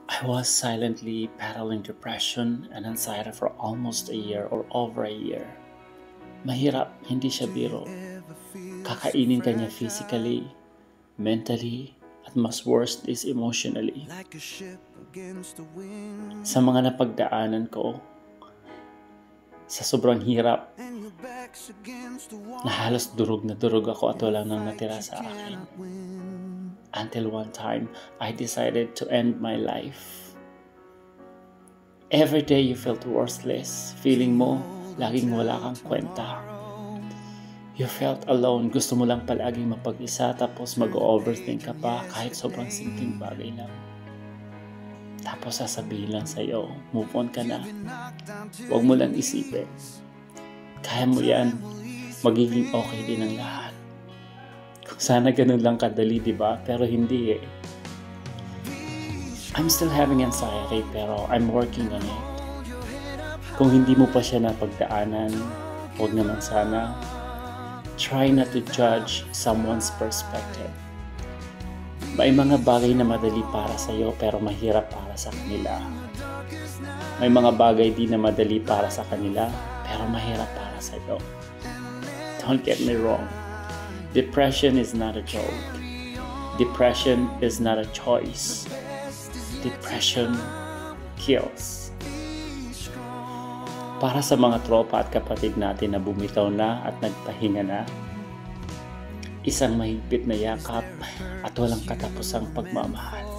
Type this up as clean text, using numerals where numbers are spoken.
I was silently battling depression and anxiety for almost a year or over a year. Mahirap, hindi siya biro. Kakainin ka niya physically, mentally, at mas worst is emotionally. Sa mga napagdaanan ko, sa sobrang hirap, na halos durog na durog ako at walang nang natira sa akin. Until one time, I decided to end my life. Every day you felt worthless, feeling mo laging wala kang kwenta. You felt alone, gusto mo lang palaging mapag-isa tapos mag-overthink ka pa kahit sobrang simpleng bagay lang. Tapos sasabihin lang sa'yo, move on ka na. Huwag mo lang isipin. Kaya mo yan, magiging okay din ang lahat. Kung sana ganun lang kadali, diba? Pero hindi eh. I'm still having anxiety pero I'm working on it. Kung hindi mo pa siya napagdaanan, huwag naman sana. Try not to judge someone's perspective. May mga bagay na madali para sa'yo pero mahirap para sa kanila. May mga bagay din na madali para sa kanila pero mahirap para sa'yo. Don't get me wrong. Depression is not a joke. Depression is not a choice. Depression kills. Para sa mga tropa at kapatid natin na bumitaw na at nagpahinga na, isang mahigpit na yakap at walang katapusang pagmamahal.